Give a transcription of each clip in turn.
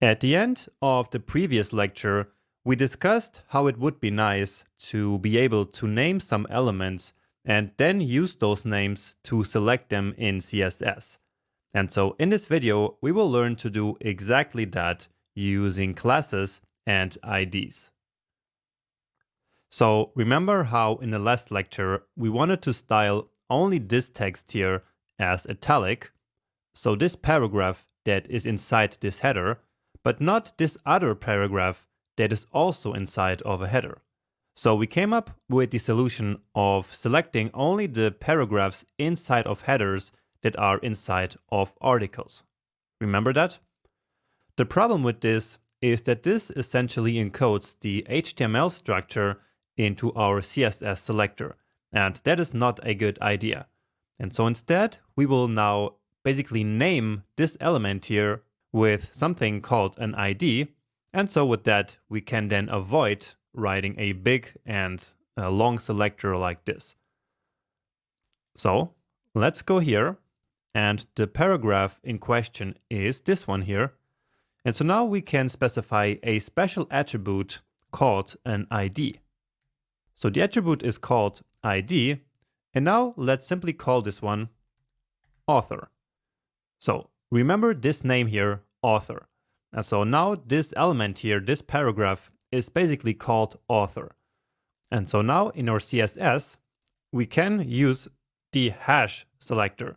At the end of the previous lecture, we discussed how it would be nice to be able to name some elements and then use those names to select them in CSS. And so in this video, we will learn to do exactly that using classes and IDs. So remember how in the last lecture, we wanted to style only this text here as italic, so this paragraph that is inside this header, but not this other paragraph that is also inside of a header. So we came up with the solution of selecting only the paragraphs inside of headers that are inside of articles. Remember that? The problem with this is that this essentially encodes the HTML structure into our CSS selector, and that is not a good idea. And so instead, we will now basically name this element here with something called an ID, and so with that, we can then avoid writing a big and a long selector like this. So let's go here, and the paragraph in question is this one here. And so now we can specify a special attribute called an ID. So the attribute is called ID, and now let's simply call this one author. So remember this name here, author. And so now this element here, this paragraph, is basically called author. And so now in our CSS, we can use the hash selector.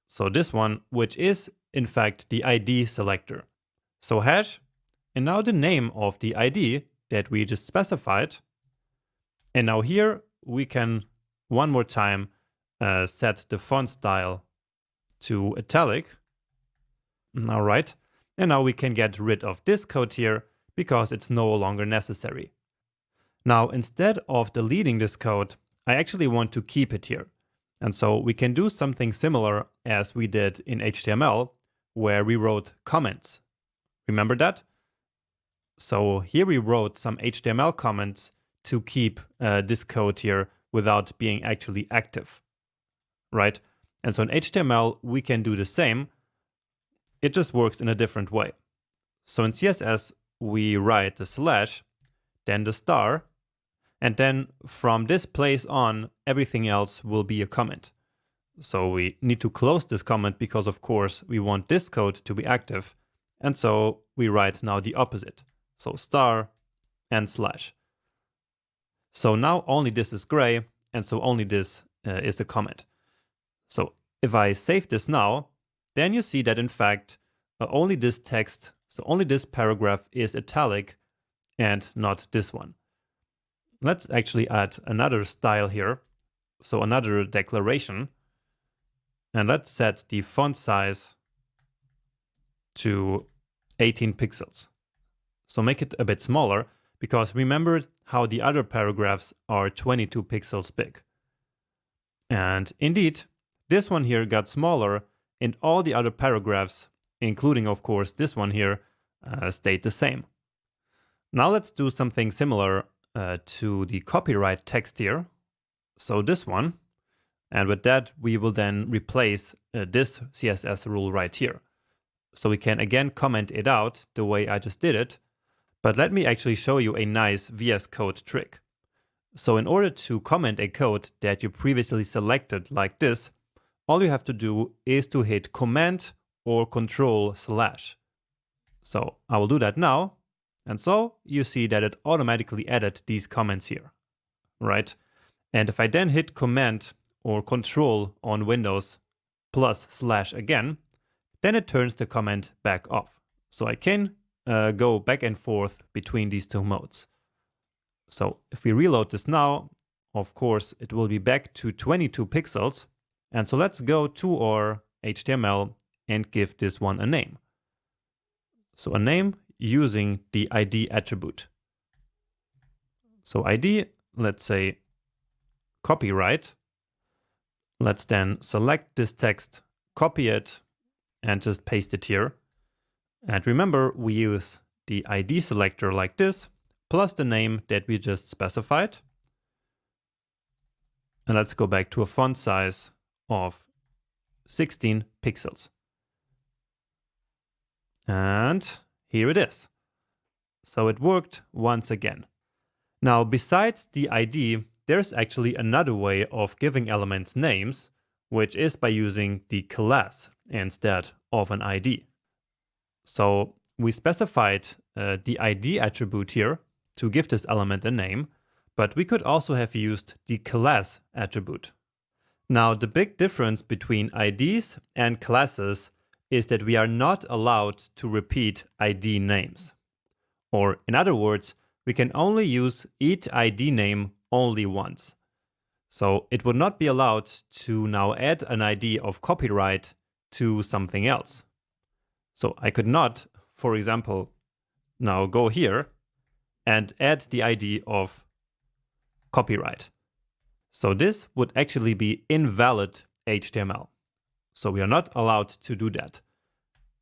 So this one, which is in fact the ID selector. So hash, and now the name of the ID that we just specified. And now here we can one more time set the font style to italic. All right. And now we can get rid of this code here because it's no longer necessary. Now, instead of deleting this code, I actually want to keep it here. And so we can do something similar as we did in HTML, where we wrote comments. Remember that? So here we wrote some HTML comments to keep this code here without being actually active, right? And so in HTML, we can do the same. It just works in a different way. So in CSS, we write the slash, then the star, and then from this place on, everything else will be a comment. So we need to close this comment because, of course, we want this code to be active. And so we write now the opposite. So star and slash. So now only this is gray, and so only this is a comment. So if I save this now, then you see that in fact, only this text, so only this paragraph is italic and not this one. Let's actually add another style here. So another declaration. And let's set the font size to 18 pixels. So make it a bit smaller, because remember how the other paragraphs are 22 pixels big. And indeed, this one here got smaller, and all the other paragraphs, including of course this one here, stayed the same. Now let's do something similar to the copyright text here. So this one, and with that we will then replace this CSS rule right here. So we can again comment it out the way I just did it, but let me actually show you a nice VS Code trick. So in order to comment a code that you previously selected like this, all you have to do is to hit Command or Control/. So I will do that now. And so you see that it automatically added these comments here, right? And if I then hit Command or Control on Windows +/ again, then it turns the comment back off. So I can go back and forth between these two modes. So if we reload this now, of course, it will be back to 22 pixels. And so let's go to our HTML and give this one a name. So a name using the ID attribute. So ID, let's say copyright. Let's then select this text, copy it, and just paste it here. And remember, we use the ID selector like this, plus the name that we just specified. And let's go back to a font size of 16 pixels. And here it is. So it worked once again. Now, besides the ID, there's actually another way of giving elements names, which is by using the class instead of an ID. So we specified the ID attribute here to give this element a name, but we could also have used the class attribute. Now, the big difference between IDs and classes is that we are not allowed to repeat ID names. Or in other words, we can only use each ID name only once. So it would not be allowed to now add an ID of copyright to something else. So I could not, for example, now go here and add the ID of copyright. So this would actually be invalid HTML. So we are not allowed to do that.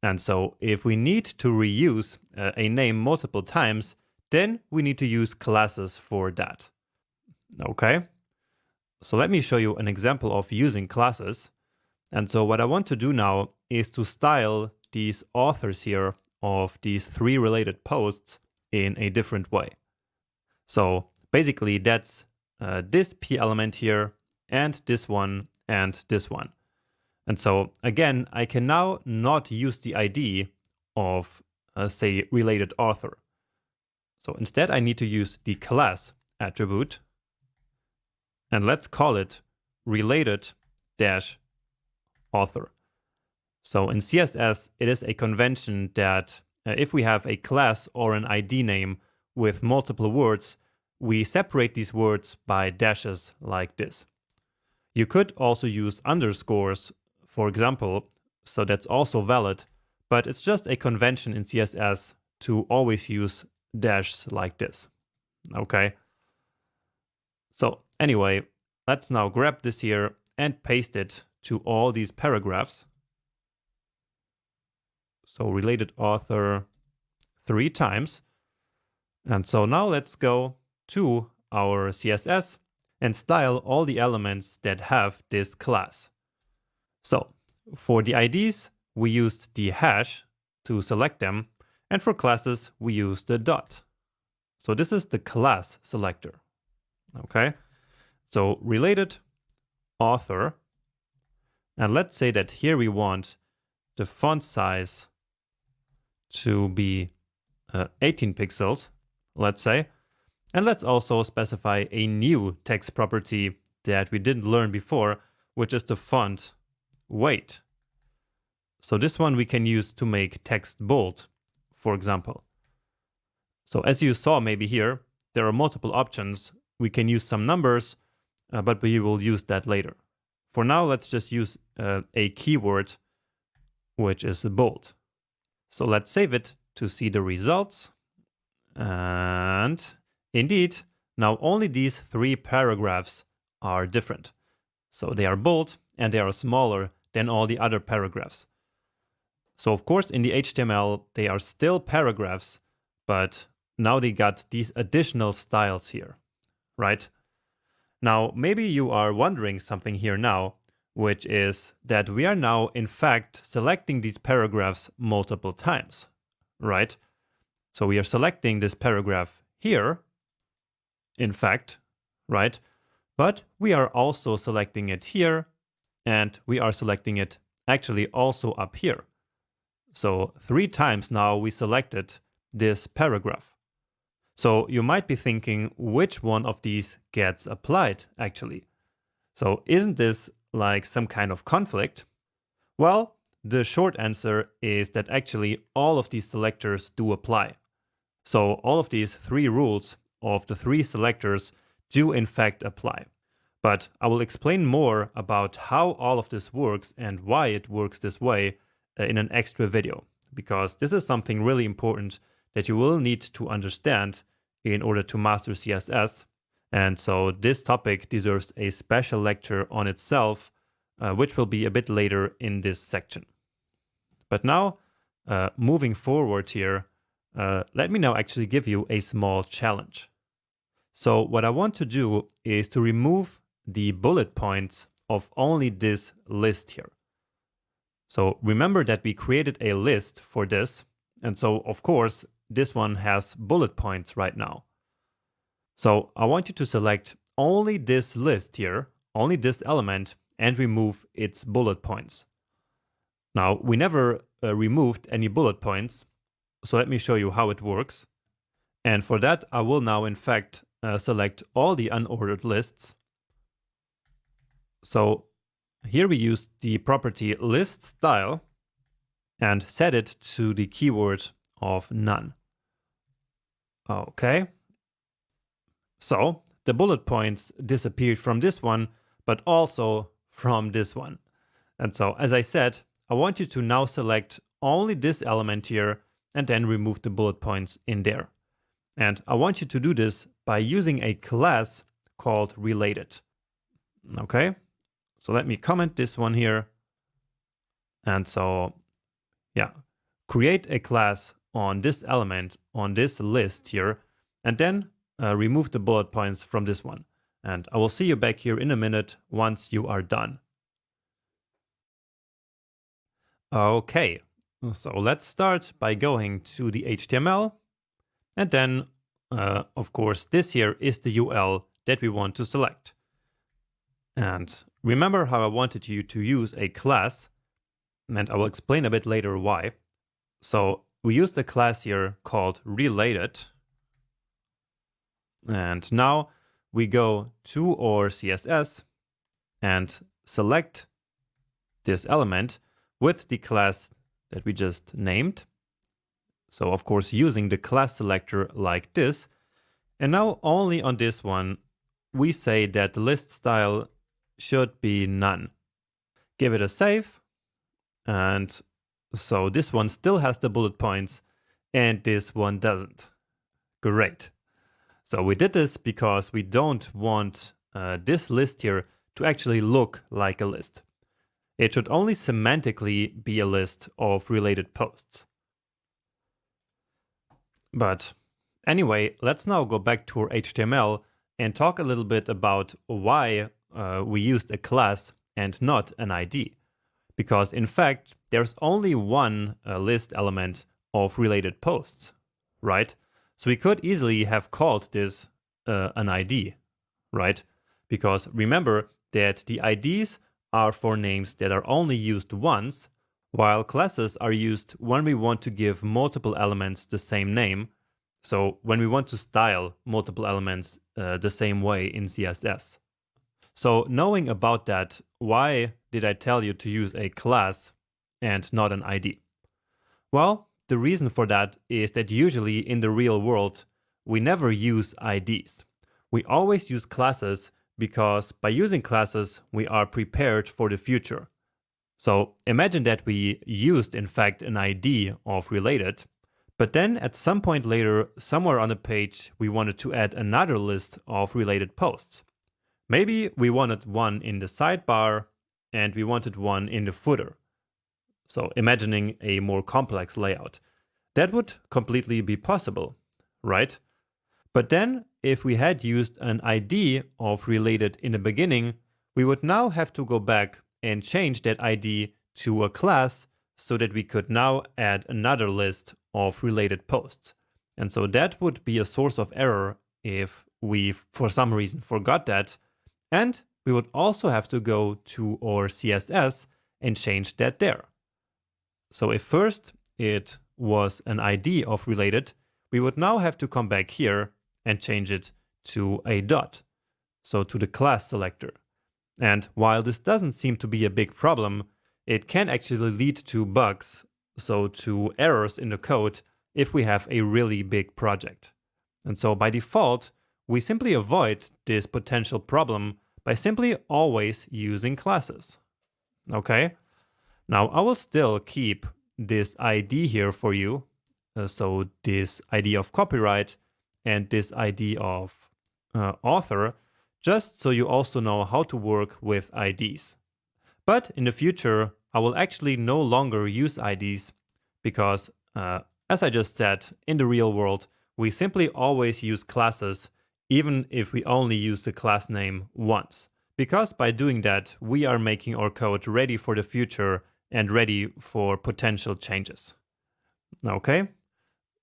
And so if we need to reuse a name multiple times, then we need to use classes for that. Okay, so let me show you an example of using classes. And so what I want to do now is to style these authors here of these 3 related posts in a different way. So basically that's this P element here, and this one, and this one. And so again, I can now not use the ID of, say, related author. So instead, I need to use the class attribute, and let's call it related-author. So in CSS, it is a convention that if we have a class or an ID name with multiple words, we separate these words by dashes like this. You could also use underscores, for example, so that's also valid, but it's just a convention in CSS to always use dashes like this. Okay. So anyway, let's now grab this here and paste it to all these paragraphs. So related author 3 times. And so now let's go to our CSS and style all the elements that have this class. So for the IDs, we used the hash to select them, and for classes, we used the dot. So this is the class selector. Okay, so related author, and let's say that here we want the font size to be 18 pixels, let's say. And let's also specify a new text property that we didn't learn before, which is the font weight. So this one we can use to make text bold, for example. So as you saw maybe here, there are multiple options. We can use some numbers, but we will use that later. For now, let's just use a keyword, which is bold. So let's save it to see the results. And indeed, now only these 3 paragraphs are different. So they are bold and they are smaller than all the other paragraphs. So of course, in the HTML, they are still paragraphs, but now they got these additional styles here, right? Now, maybe you are wondering something here now, which is that we are now, in fact, selecting these paragraphs multiple times, right? So we are selecting this paragraph here, in fact, right? But we are also selecting it here, and we are selecting it actually also up here. So 3 times now we selected this paragraph. So you might be thinking, which one of these gets applied actually? So isn't this like some kind of conflict? Well, the short answer is that actually all of these selectors do apply. So all of these 3 rules of the 3 selectors do in fact apply. But I will explain more about how all of this works and why it works this way in an extra video, because this is something really important that you will need to understand in order to master CSS. And so this topic deserves a special lecture on itself, which will be a bit later in this section. But now, moving forward here, let me now actually give you a small challenge. So what I want to do is to remove the bullet points of only this list here. So remember that we created a list for this, And so, of course, this one has bullet points right now. So I want you to select only this list here, only this element, and remove its bullet points. Now, we never removed any bullet points, so let me show you how it works. And for that, I will now, in fact, select all the unordered lists. So here we use the property list style and set it to the keyword of none. Okay. So the bullet points disappeared from this one, but also from this one. And so, as I said, I want you to now select only this element here and then remove the bullet points in there. And I want you to do this by using a class called related. Okay, so let me comment this one here. And so, yeah, create a class on this element, on this list here, and then remove the bullet points from this one. And I will see you back here in a minute once you are done. Okay, so let's start by going to the HTML. And then, of course, this here is the UL that we want to select. And remember how I wanted you to use a class, and I will explain a bit later why. So we used a class here called related. And now we go to our CSS and select this element with the class that we just named. So of course, using the class selector like this. And now only on this one, we say that the list style should be none. Give it a save. And so this one still has the bullet points and this one doesn't. Great. So we did this because we don't want this list here to actually look like a list. It should only semantically be a list of related posts. But anyway, let's now go back to our HTML and talk a little bit about why we used a class and not an ID. Because in fact, there's only one list element of related posts, right? So we could easily have called this an ID, right? Because remember that the IDs are for names that are only used once, while classes are used when we want to give multiple elements the same name. So when we want to style multiple elements the same way in CSS. So knowing about that, why did I tell you to use a class and not an ID? Well, the reason for that is that usually in the real world, we never use IDs. We always use classes because by using classes, we are prepared for the future. So imagine that we used, in fact, an ID of related, but then at some point later, somewhere on the page, we wanted to add another list of related posts. Maybe we wanted one in the sidebar and we wanted one in the footer. So imagining a more complex layout. That would completely be possible, right? But then if we had used an ID of related in the beginning, we would now have to go back and change that ID to a class so that we could now add another list of related posts. And so that would be a source of error if we, for some reason, forgot that. And we would also have to go to our CSS and change that there. So if first it was an ID of related, we would now have to come back here and change it to a dot, so to the class selector. And while this doesn't seem to be a big problem, it can actually lead to bugs, so to errors in the code if we have a really big project. And so by default, we simply avoid this potential problem by simply always using classes. Okay? Now I will still keep this ID here for you. So this ID of copyright and this ID of author, just so you also know how to work with IDs. But in the future, I will actually no longer use IDs because, as I just said, in the real world, we simply always use classes, even if we only use the class name once. Because by doing that, we are making our code ready for the future and ready for potential changes. Okay,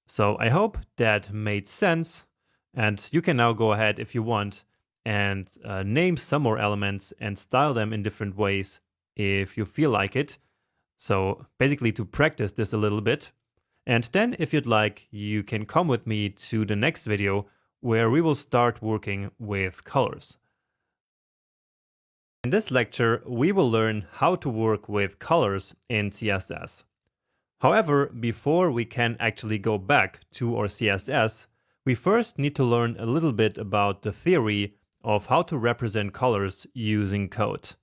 so I hope that made sense, and you can now go ahead if you want and name some more elements and style them in different ways if you feel like it. So basically to practice this a little bit. And then if you'd like, you can come with me to the next video where we will start working with colors. In this lecture, we will learn how to work with colors in CSS. However, before we can actually go back to our CSS, we first need to learn a little bit about the theory of how to represent colors using code.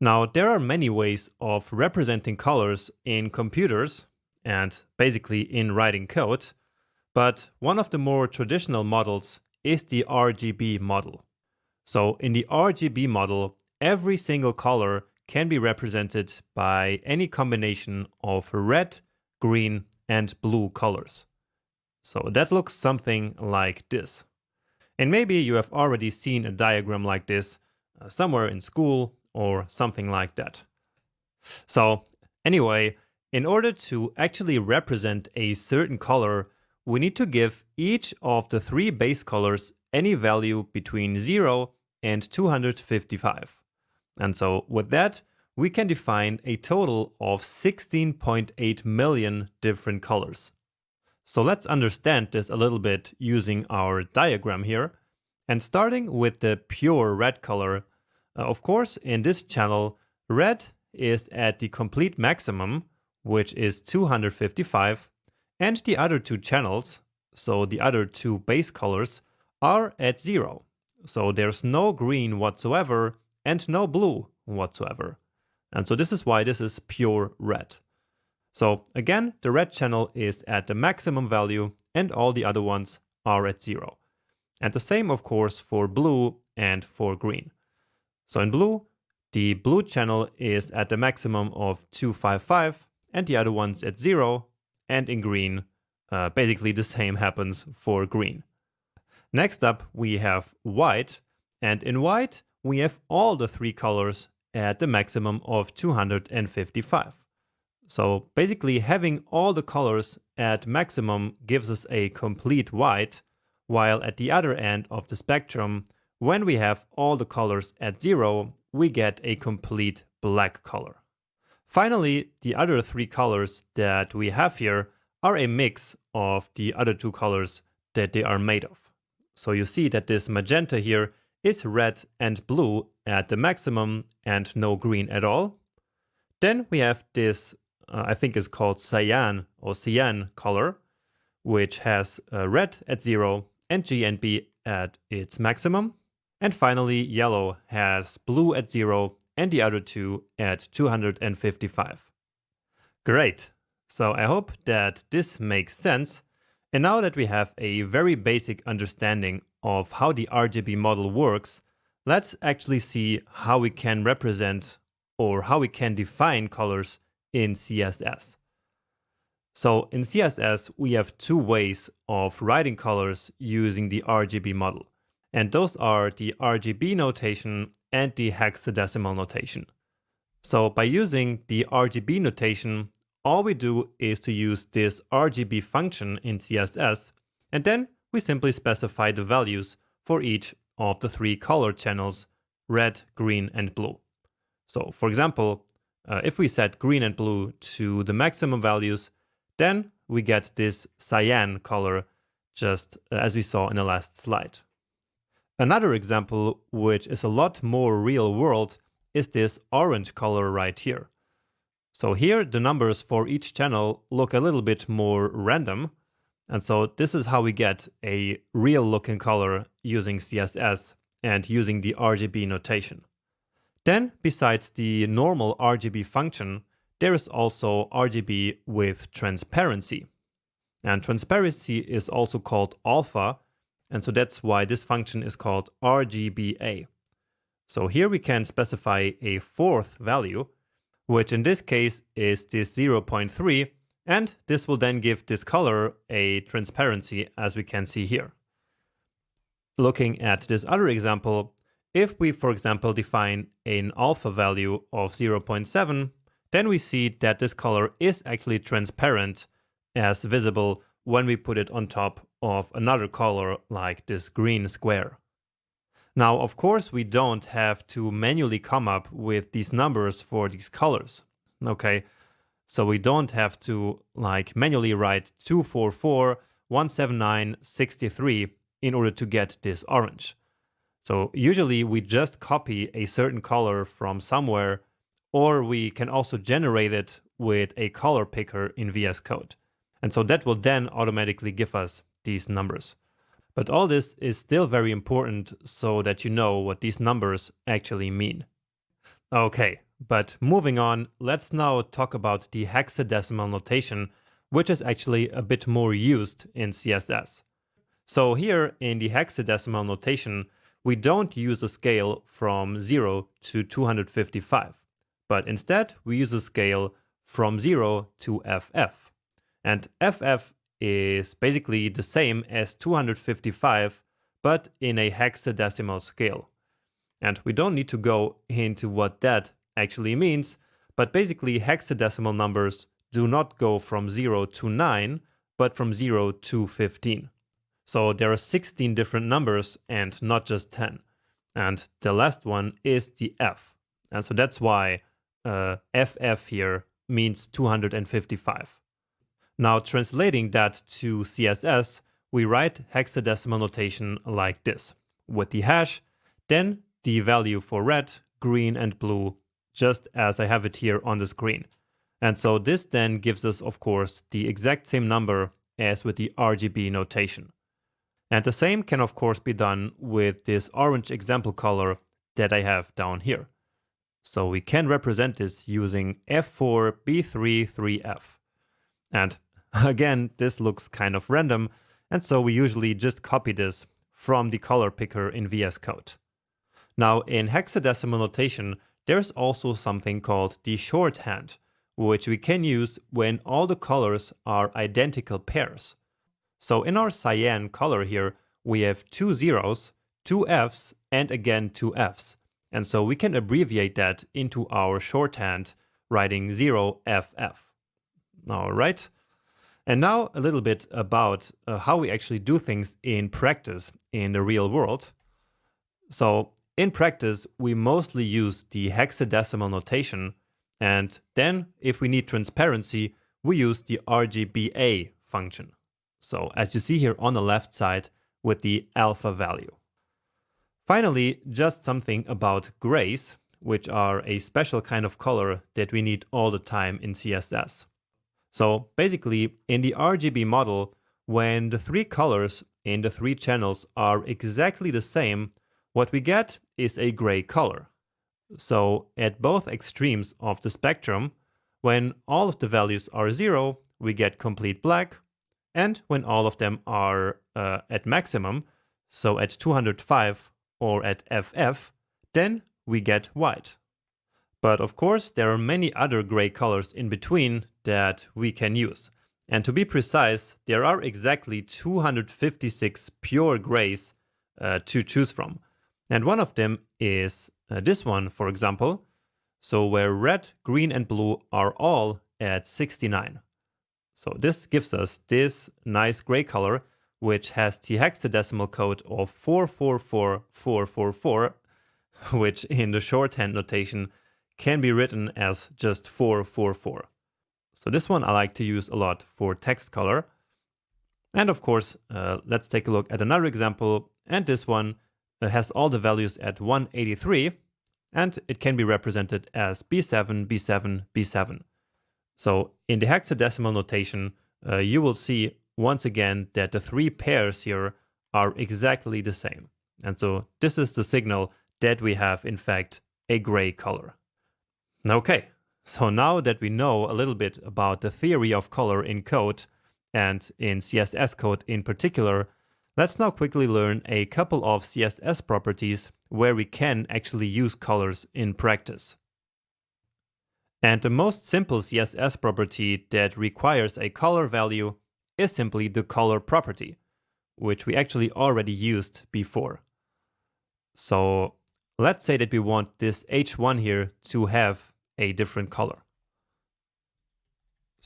Now, there are many ways of representing colors in computers and basically in writing code, but one of the more traditional models is the RGB model. So in the RGB model, every single color can be represented by any combination of red, green, and blue colors. So that looks something like this. And maybe you have already seen a diagram like this somewhere in school or something like that. So anyway, in order to actually represent a certain color, we need to give each of the three base colors any value between 0 and 255. And so with that, we can define a total of 16.8 million different colors. So let's understand this a little bit using our diagram here. And starting with the pure red color, of course, in this channel, red is at the complete maximum, which is 255, and the other two channels, so the other two base colors, are at 0. So there's no green whatsoever and no blue whatsoever. And so this is why this is pure red. So again, the red channel is at the maximum value and all the other ones are at 0. And the same, of course, for blue and for green. So in blue, the blue channel is at the maximum of 255 and the other ones at 0. And in green, basically the same happens for green. Next up, we have white. And in white, we have all the three colors at the maximum of 255. So basically having all the colors at maximum gives us a complete white, while at the other end of the spectrum, when we have all the colors at 0, we get a complete black color. Finally, the other three colors that we have here are a mix of the other two colors that they are made of. So you see that this magenta here is red and blue at the maximum and no green at all. Then we have this, I think is called cyan or cyan color, which has red at 0 and G and B at its maximum. And finally, yellow has blue at 0 and the other two at 255. Great. So I hope that this makes sense. And now that we have a very basic understanding of how the RGB model works, let's actually see how we can represent or how we can define colors in CSS. So in CSS, we have two ways of writing colors using the RGB model. And those are the RGB notation and the hexadecimal notation. So by using the RGB notation, all we do is to use this RGB function in CSS, and then we simply specify the values for each of the three color channels, red, green, and blue. So for example, if we set green and blue to the maximum values, then we get this cyan color, just as we saw in the last slide. Another example, which is a lot more real world, is this orange color right here. So here the numbers for each channel look a little bit more random. And so this is how we get a real looking color using CSS and using the RGB notation. Then, besides the normal RGB function, there is also RGB with transparency. And transparency is also called alpha, and so that's why this function is called RGBA. So here we can specify a fourth value, which in this case is this 0.3, and this will then give this color a transparency, as we can see here. Looking at this other example, if we, for example, define an alpha value of 0.7, then we see that this color is actually transparent as visible when we put it on top of another color like this green square. Now, of course, we don't have to manually come up with these numbers for these colors. Okay, so we don't have to like manually write 244, 179, 63 in order to get this orange. So usually we just copy a certain color from somewhere, or we can also generate it with a color picker in VS Code. And so that will then automatically give us these numbers. But all this is still very important so that you know what these numbers actually mean. Okay, but moving on, let's now talk about the hexadecimal notation, which is actually a bit more used in CSS. So here in the hexadecimal notation, we don't use a scale from 0 to 255, but instead we use a scale from 0 to FF. And FF is basically the same as 255, but in a hexadecimal scale. And we don't need to go into what that actually means, but basically hexadecimal numbers do not go from 0 to 9, but from 0 to 15. So there are 16 different numbers and not just 10. And the last one is the F. And so that's why FF here means 255. Now translating that to CSS, we write hexadecimal notation like this, with the hash, then the value for red, green, and blue, just as I have it here on the screen. And so this then gives us, of course, the exact same number as with the RGB notation. And the same can, of course, be done with this orange example color that I have down here. So we can represent this using F4B33F. And again, this looks kind of random, and so we usually just copy this from the color picker in VS Code. Now, in hexadecimal notation, there's also something called the shorthand, which we can use when all the colors are identical pairs. So in our cyan color here, we have 2 zeros, 2 Fs, and again 2 Fs. And so we can abbreviate that into our shorthand, writing 0FF. All right. And now a little bit about how we actually do things in practice in the real world. So in practice, we mostly use the hexadecimal notation. And then if we need transparency, we use the RGBA function. So as you see here on the left side with the alpha value. Finally, just something about grays, which are a special kind of color that we need all the time in CSS. So basically, in the RGB model, when the 3 colors in the 3 channels are exactly the same, what we get is a gray color. So at both extremes of the spectrum, when all of the values are 0, we get complete black, and when all of them are at maximum, so at 205 or at FF, then we get white. But of course, there are many other gray colors in between that we can use. And to be precise, there are exactly 256 pure grays to choose from. And one of them is this one, for example. So where red, green, and blue are all at 69. So this gives us this nice gray color, which has the hexadecimal code of 444444, which in the shorthand notation can be written as just 444. So this one I like to use a lot for text color. And of course, let's take a look at another example. And this one has all the values at 183, and it can be represented as B7, B7, B7. So in the hexadecimal notation, you will see once again that the 3 pairs here are exactly the same. And so this is the signal that we have, in fact, a gray color. Okay, so now that we know a little bit about the theory of color in code, and in CSS code in particular, let's now quickly learn a couple of CSS properties where we can actually use colors in practice. And the most simple CSS property that requires a color value is simply the color property, which we actually already used before. So let's say that we want this H1 here to have a different color.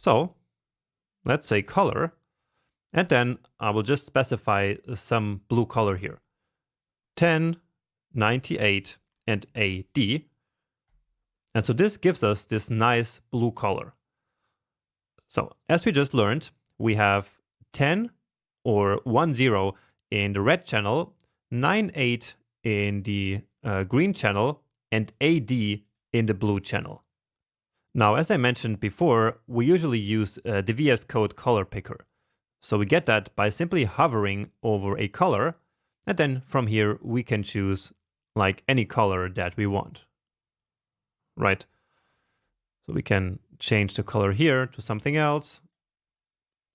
So let's say color, and then I will just specify some blue color here. 10, 98, and AD. And so this gives us this nice blue color. So as we just learned, we have 10 or 10 in the red channel, 98 in the green channel, and AD in the blue channel. Now, as I mentioned before, we usually use the VS Code color picker. So we get that by simply hovering over a color, and then from here we can choose like any color that we want, right? So we can change the color here to something else.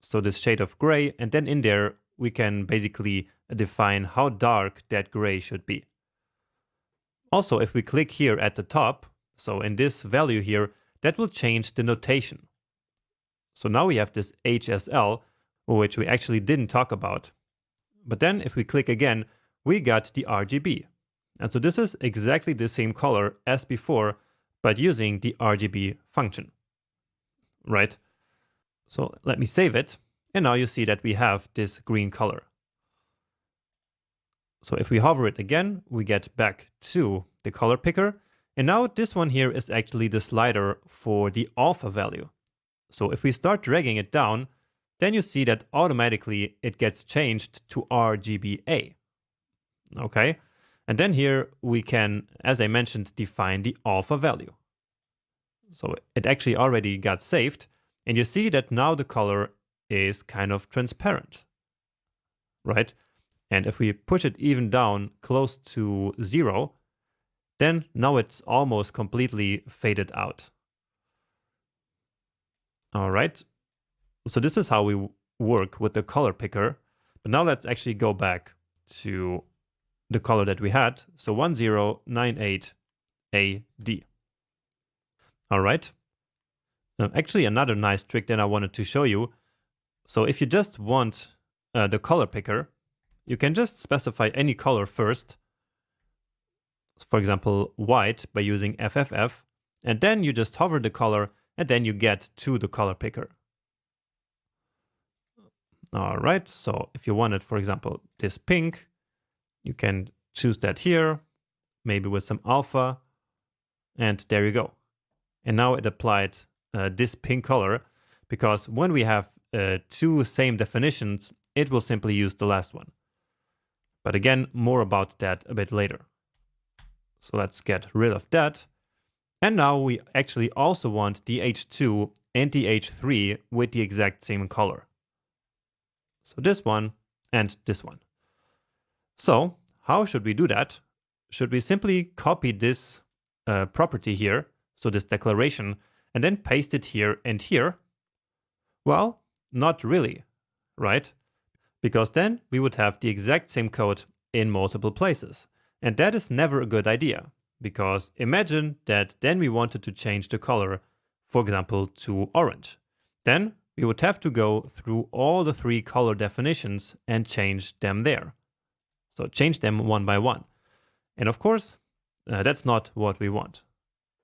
So this shade of gray, and then in there we can basically define how dark that gray should be. Also, if we click here at the top, so in this value here, that will change the notation. So now we have this HSL, which we actually didn't talk about. But then if we click again, we got the RGB. And so this is exactly the same color as before, but using the RGB function, right? So let me save it. And now you see that we have this green color. So if we hover it again, we get back to the color picker. And now this one here is actually the slider for the alpha value. So if we start dragging it down, then you see that automatically it gets changed to RGBA. Okay. And then here we can, as I mentioned, define the alpha value. So it actually already got saved. And you see that now the color is kind of transparent, right? And if we push it even down close to 0, then now it's almost completely faded out. All right. So this is how we work with the color picker. But now let's actually go back to the color that we had. So 1098 AD. All right. Now, actually, another nice trick that I wanted to show you. So if you just want the color picker, you can just specify any color first. For example, white by using FFF. And then you just hover the color and then you get to the color picker. All right. So if you wanted, for example, this pink, you can choose that here, maybe with some alpha. And there you go. And now it applied this pink color, because when we have two same definitions, it will simply use the last one. But again, more about that a bit later. So let's get rid of that. And now we actually also want the H2 and the H3 with the exact same color. So this one and this one. So how should we do that? Should we simply copy this property here, so this declaration, and then paste it here and here? Well, not really, right? Because then we would have the exact same code in multiple places. And that is never a good idea, because imagine that then we wanted to change the color, for example, to orange. Then we would have to go through all the 3 color definitions and change them there. So change them one by one. And of course, that's not what we want.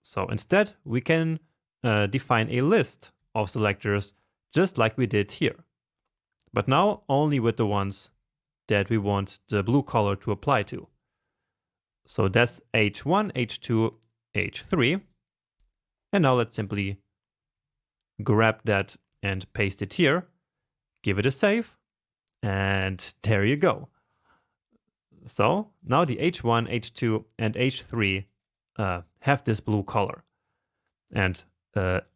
So instead, we can define a list of selectors just like we did here. But now only with the ones that we want the blue color to apply to. So that's H1, H2, H3. And now let's simply grab that and paste it here, give it a save, and there you go. So now the H1, H2, and H3 have this blue color. And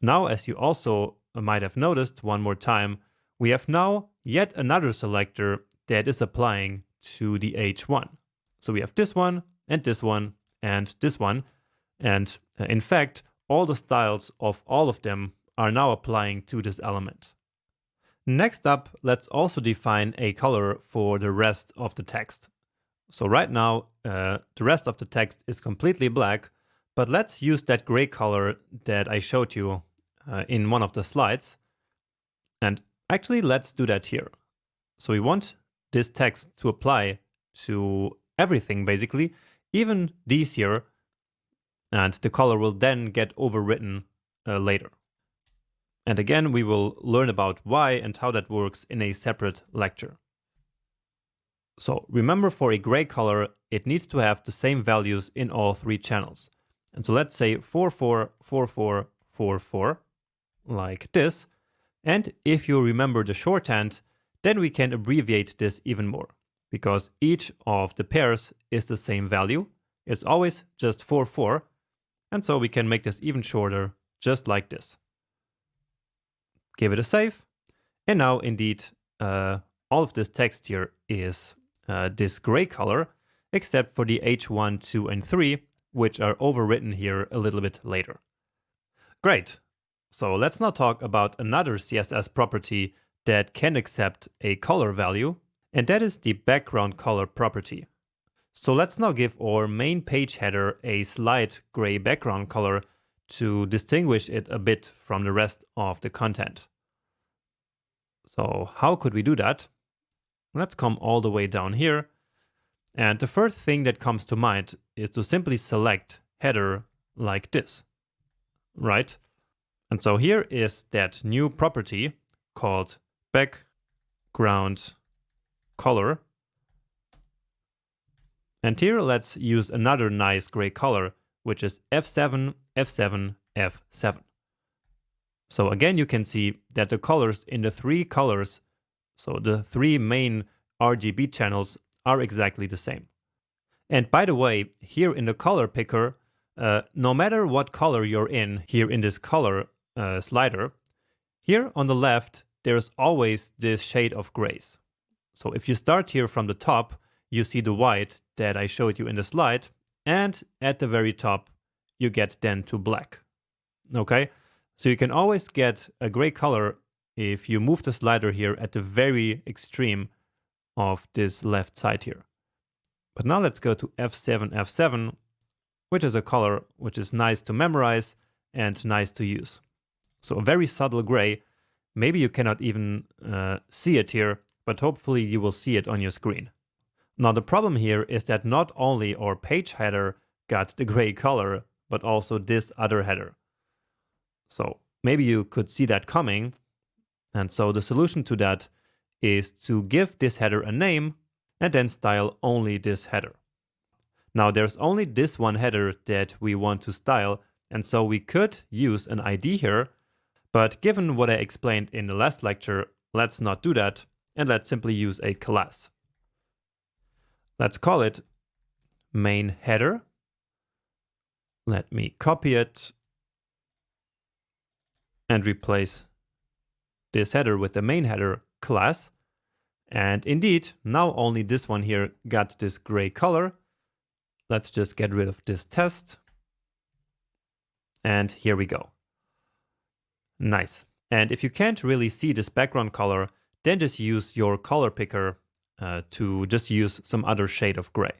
now, as you also might have noticed one more time, we have now yet another selector that is applying to the H1. So we have this one, and this one, and this one. And in fact, all the styles of all of them are now applying to this element. Next up, let's also define a color for the rest of the text. So right now, the rest of the text is completely black, but let's use that gray color that I showed you in one of the slides. And actually, let's do that here. So we want this text to apply to everything, basically, even these here, and the color will then get overwritten later. And again, we will learn about why and how that works in a separate lecture. So remember, for a gray color, it needs to have the same values in all three channels. And so let's say 444444, like this. And if you remember the shorthand, then we can abbreviate this even more, because each of the pairs is the same value. It's always just 44. And so we can make this even shorter, just like this. Give it a save. And now indeed, all of this text here is this gray color, except for the H1, 2, and 3, which are overwritten here a little bit later. Great. So let's now talk about another CSS property that can accept a color value, and that is the background color property. So let's now give our main page header a slight gray background color to distinguish it a bit from the rest of the content. So how could we do that? Let's come all the way down here. And the first thing that comes to mind is to simply select header like this, right? And so here is that new property called background color. And here let's use another nice gray color, which is F7, F7, F7. So again, you can see that the colors in the three colors, so the three main RGB channels, are exactly the same. And by the way, here in the color picker, no matter what color you're in, here in this color slider, here on the left, there's always this shade of grays. So if you start here from the top, you see the white that I showed you in the slide, and at the very top, you get then to black. Okay, so you can always get a gray color if you move the slider here at the very extreme of this left side here. But now let's go to F7, F7, which is a color which is nice to memorize and nice to use. So a very subtle gray. Maybe you cannot even see it here, but hopefully you will see it on your screen. Now the problem here is that not only our page header got the gray color, but also this other header. So maybe you could see that coming. And so the solution to that is to give this header a name and then style only this header. Now there's only this one header that we want to style, and so we could use an ID here, but given what I explained in the last lecture, let's not do that, and let's simply use a class. Let's call it main header. Let me copy it and replace this header with the main header class. And indeed, now only this one here got this gray color. Let's just get rid of this test. And here we go. Nice. And if you can't really see this background color, then just use your color picker to just use some other shade of gray.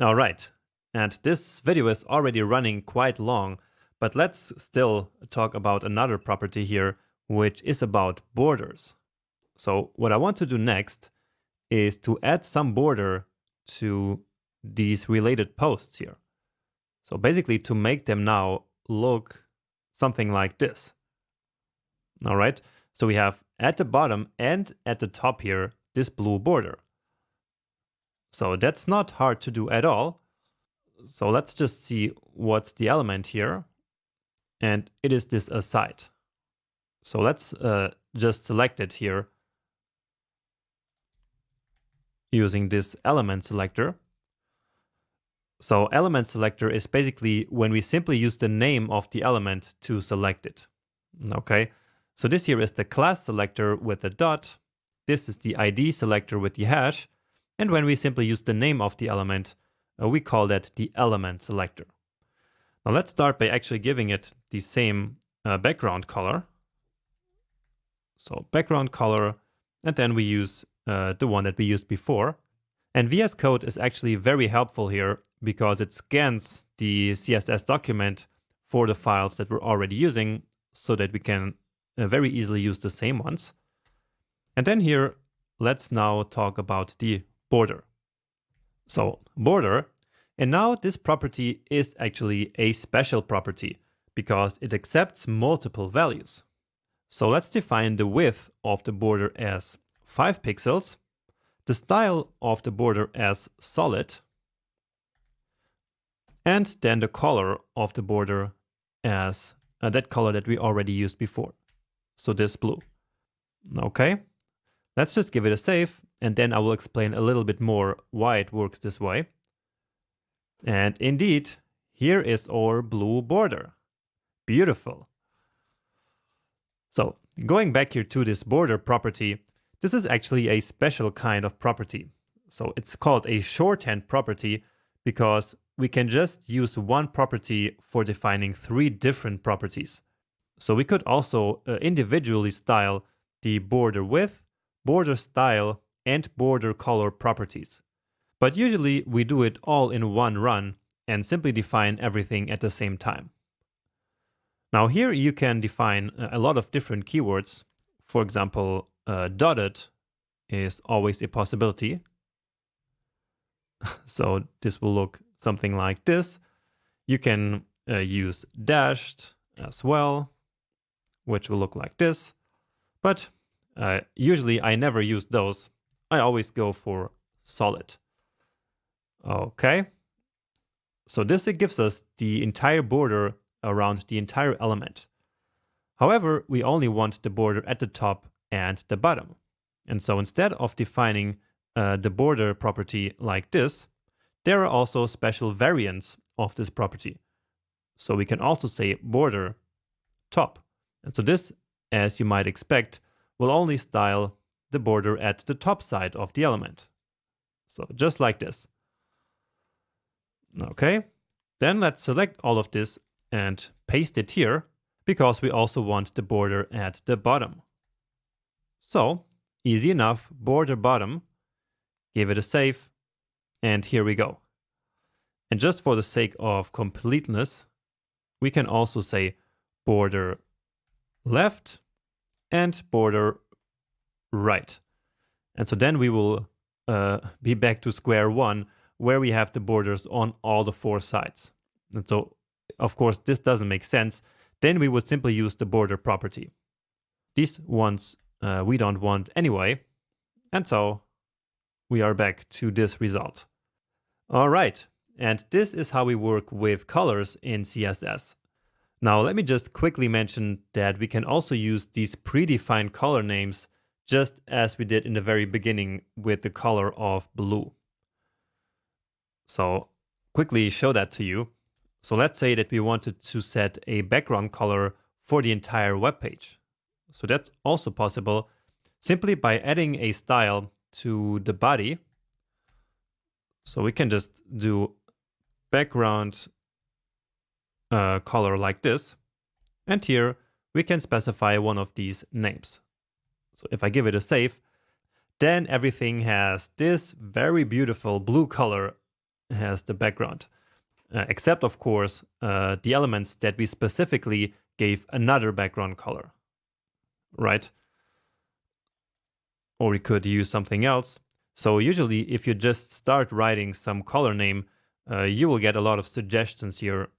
All right. And this video is already running quite long, but let's still talk about another property here, which is about borders. So what I want to do next is to add some border to these related posts here. So basically to make them now look something like this. All right, so we have at the bottom and at the top here, this blue border. So that's not hard to do at all. So let's just see what's the element here. And it is this aside. So let's just select it here using this element selector. So element selector is basically when we simply use the name of the element to select it. Okay, so this here is the class selector with the dot. This is the ID selector with the hash. And when we simply use the name of the element, we call that the element selector. Now let's start by actually giving it the same background color. So background color, and then we use the one that we used before. And VS Code is actually very helpful here because it scans the CSS document for the files that we're already using so that we can very easily use the same ones. And then here, let's now talk about the border. So border, and now this property is actually a special property because it accepts multiple values. So let's define the width of the border as 5 pixels, the style of the border as solid, and then the color of the border as that color that we already used before. So this blue. Okay, let's just give it a save, and then I will explain a little bit more why it works this way. And indeed, here is our blue border. Beautiful. So going back here to this border property, this is actually a special kind of property. So it's called a shorthand property because we can just use one property for defining 3 different properties. So we could also individually style the border width, border style, and border color properties. But usually we do it all in one run and simply define everything at the same time. Now here you can define a lot of different keywords. For example, dotted is always a possibility. So this will look something like this. You can use dashed as well, which will look like this. But usually I never use those. I always go for solid. Okay. So this it gives us the entire border around the entire element. However, we only want the border at the top and the bottom. And so instead of defining the border property like this, there are also special variants of this property. So we can also say border top. And so this, as you might expect, will only style the border at the top side of the element. So just like this. Okay, then let's select all of this and paste it here because we also want the border at the bottom. So easy enough, border bottom, give it a save, and here we go. And just for the sake of completeness, we can also say border left and border right. And so then we will be back to square one where we have the borders on all the 4 sides. And so, of course, this doesn't make sense. Then we would simply use the border property. These ones we don't want anyway. And so we are back to this result. All right. And this is how we work with colors in CSS. Now, let me just quickly mention that we can also use these predefined color names just as we did in the very beginning with the color of blue. So quickly show that to you. So let's say that we wanted to set a background color for the entire web page. So that's also possible simply by adding a style to the body. So we can just do background color like this. And here we can specify one of these names. So if I give it a save, then everything has this very beautiful blue color as the background. Except, of course, the elements that we specifically gave another background color, right? Or we could use something else. So usually if you just start writing some color name, you will get a lot of suggestions here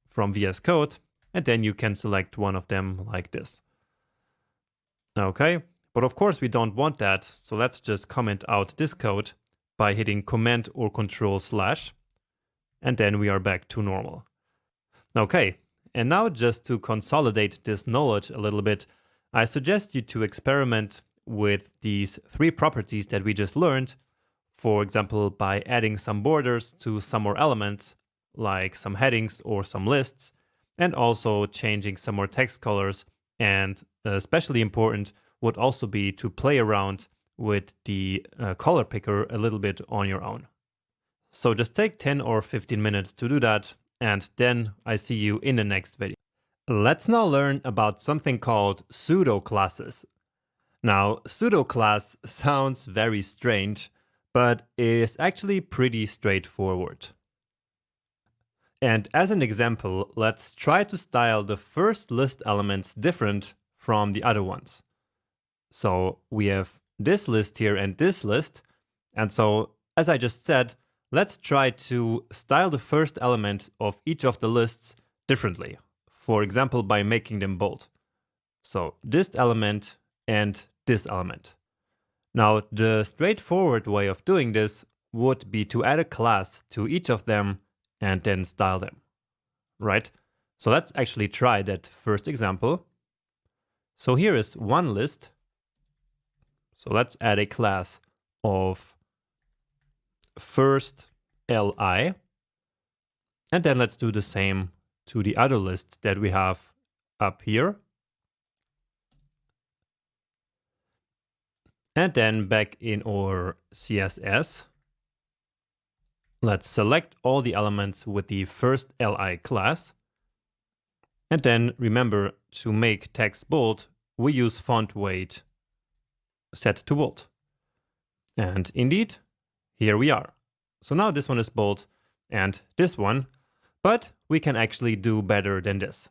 from VS Code, and then you can select one of them like this. Okay, but of course we don't want that, so let's just comment out this code by hitting Command or Control/, and then we are back to normal. Okay, and now just to consolidate this knowledge a little bit, I suggest you to experiment with these 3 properties that we just learned, for example, by adding some borders to some more elements, like some headings or some lists, and also changing some more text colors. And especially important would also be to play around with the color picker a little bit on your own. So just take 10 or 15 minutes to do that, and then I see you in the next video. Let's now learn about something called pseudo classes. Now, pseudo class sounds very strange, but it is actually pretty straightforward. And as an example, let's try to style the first list elements different from the other ones. So we have this list here and this list. And so, as I just said, let's try to style the first element of each of the lists differently. For example, by making them bold. So this element and this element. Now, the straightforward way of doing this would be to add a class to each of them and then style them, right? So let's actually try that first example. So here is one list. So let's add a class of first li, and then let's do the same to the other list that we have up here. And then back in our CSS, let's select all the elements with the first li class. And then remember, to make text bold, we use font weight set to bold. And indeed, here we are. So now this one is bold and this one, but we can actually do better than this.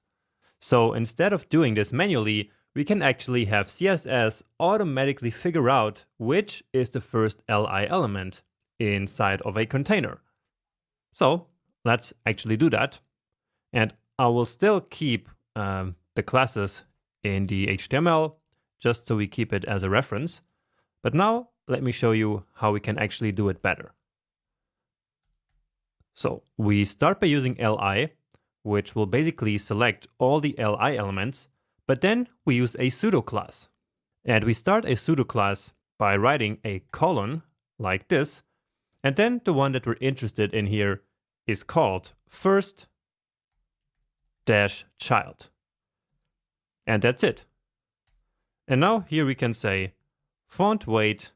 So instead of doing this manually, we can actually have CSS automatically figure out which is the first li element inside of a container. So let's actually do that. And I will still keep the classes in the HTML just so we keep it as a reference. But now let me show you how we can actually do it better. So we start by using li, which will basically select all the li elements, but then we use a pseudo class. And we start a pseudo class by writing a colon like this, and then the one that we're interested in here is called first dash child. And that's it. And now here we can say font weight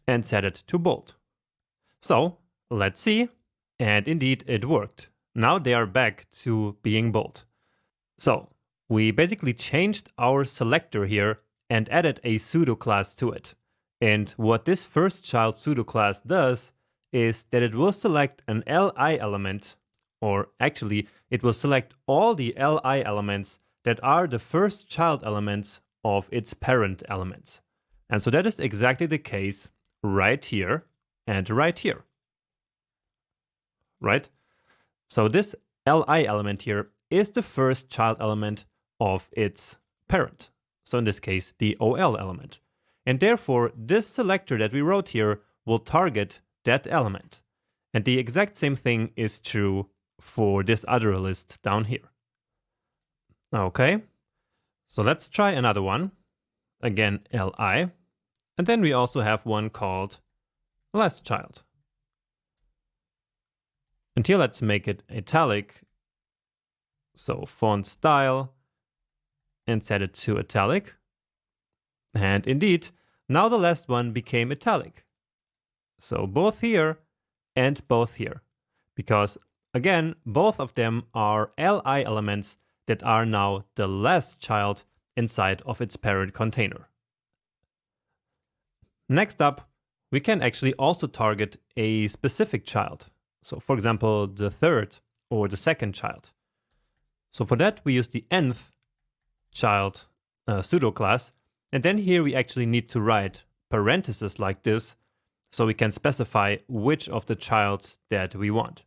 and set it to bold. So let's see. And indeed it worked. Now they are back to being bold. So we basically changed our selector here and added a pseudo class to it. And what this first child pseudo class does is that it will select an li element, or actually it will select all the li elements that are the first child elements of its parent elements. And so that is exactly the case right here and right here. Right? So this li element here is the first child element of its parent. So in this case, the ol element. And therefore, this selector that we wrote here will target that element. And the exact same thing is true for this other list down here. Okay, so let's try another one. Again, li. And then we also have one called last child. And here let's make it italic. So font style and set it to italic. And indeed, now the last one became italic. So both here and both here. Because again, both of them are li elements that are now the last child inside of its parent container. Next up, we can actually also target a specific child. So for example, the third or the second child. So for that, we use the nth child pseudo class. And then here we actually need to write parentheses like this, so we can specify which of the childs that we want.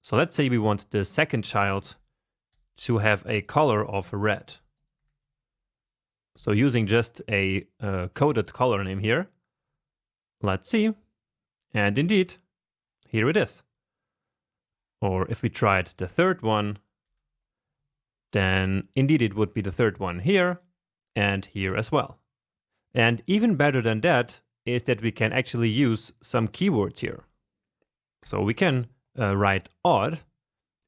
So let's say we want the second child to have a color of red. So using just a coded color name here, let's see. And indeed, here it is. Or if we tried the third one, then indeed it would be the third one here and here as well. And even better than that is that we can actually use some keywords here. So we can write odd,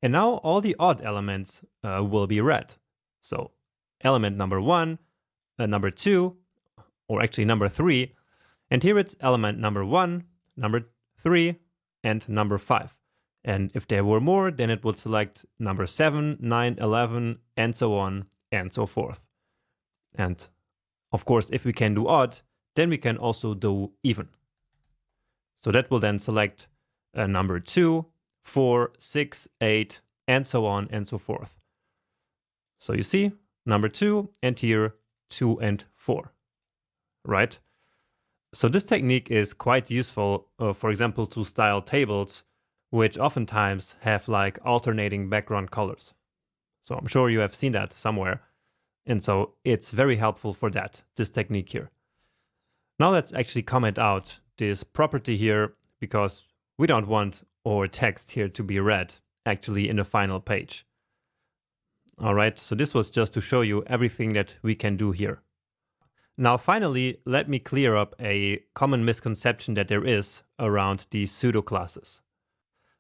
and now all the odd elements will be red. So element number 1, number 2, or actually number 3, and here it's element number 1, number 3, and number 5. And if there were more, then it would select number 7, 9, 11, and so on and so forth. And of course, if we can do odd, then we can also do even. So that will then select number 2, 4, 6, 8, and so on and so forth. So you see, number 2, and here 2 and 4, right? So this technique is quite useful, for example, to style tables, which oftentimes have like alternating background colors. So I'm sure you have seen that somewhere. And so it's very helpful for that, this technique here. Now let's actually comment out this property here, because we don't want our text here to be read actually in the final page. All right, so this was just to show you everything that we can do here. Now finally, let me clear up a common misconception that there is around these pseudo classes.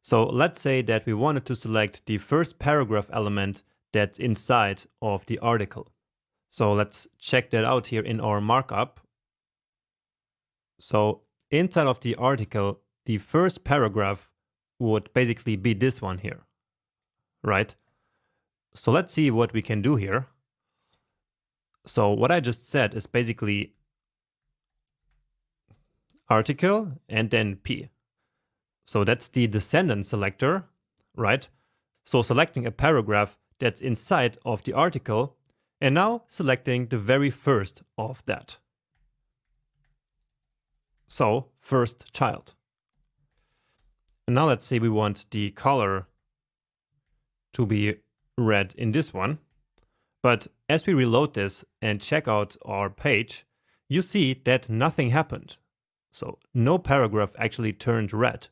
So let's say that we wanted to select the first paragraph element that's inside of the article. So let's check that out here in our markup. So inside of the article, the first paragraph would basically be this one here, right? So let's see what we can do here. So what I just said is basically article and then P. So that's the descendant selector, right? So selecting a paragraph that's inside of the article and now selecting the very first of that. So first child. And now let's say we want the color to be red in this one. But as we reload this and check out our page, you see that nothing happened. So no paragraph actually turned red.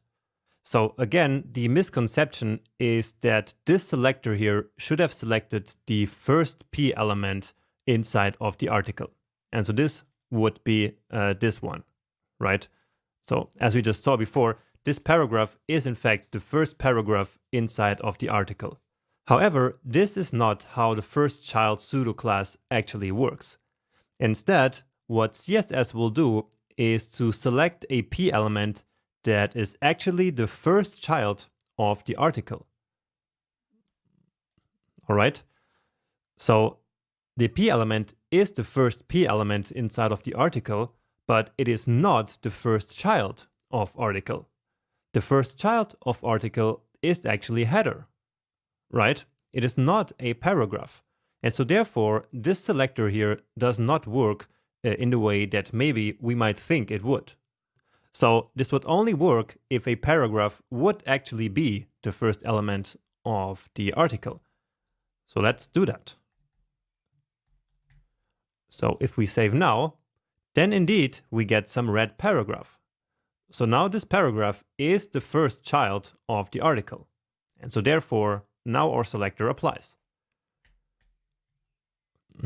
So again, the misconception is that this selector here should have selected the first P element inside of the article. And so this would be this one, right? So as we just saw before, this paragraph is in fact the first paragraph inside of the article. However, this is not how the first child pseudo class actually works. Instead, what CSS will do is to select a P element that is actually the first child of the article. All right. So the P element is the first P element inside of the article, but it is not the first child of article. The first child of article is actually header, right? It is not a paragraph. And so therefore, this selector here does not work in the way that maybe we might think it would. So this would only work if a paragraph would actually be the first element of the article. So let's do that. So if we save now, then indeed we get some red paragraph. So now this paragraph is the first child of the article. And so therefore, now our selector applies.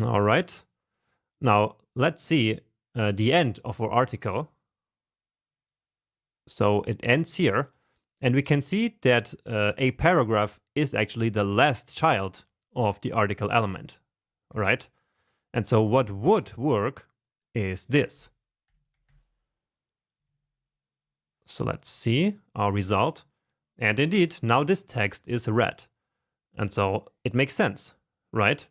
All right. Now let's see the end of our article. So it ends here. And we can see that a paragraph is actually the last child of the article element. All right. And so what would work is this. So let's see our result. And indeed, now this text is red. And so it makes sense, right?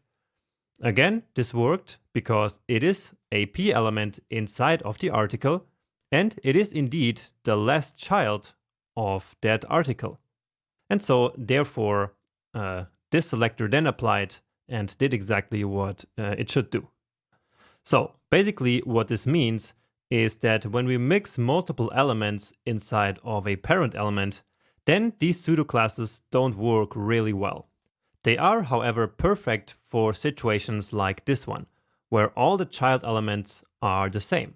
Again, this worked because it is a P element inside of the article, and it is indeed the last child of that article. And so therefore, this selector then applied and did exactly what it should do. So basically what this means is that when we mix multiple elements inside of a parent element, then these pseudo classes don't work really well. They are, however, perfect for situations like this one, where all the child elements are the same.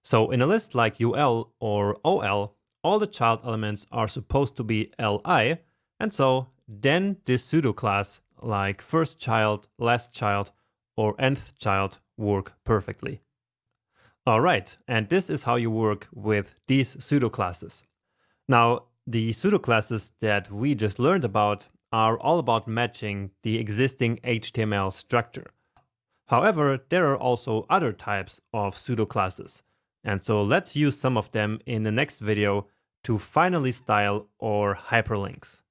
So in a list like UL or OL, all the child elements are supposed to be LI, and so then this pseudo class like first child, last child, or nth child work perfectly. All right, and this is how you work with these pseudo classes. Now, the pseudo classes that we just learned about are all about matching the existing HTML structure. However, there are also other types of pseudo classes. And so let's use some of them in the next video to finally style our hyperlinks.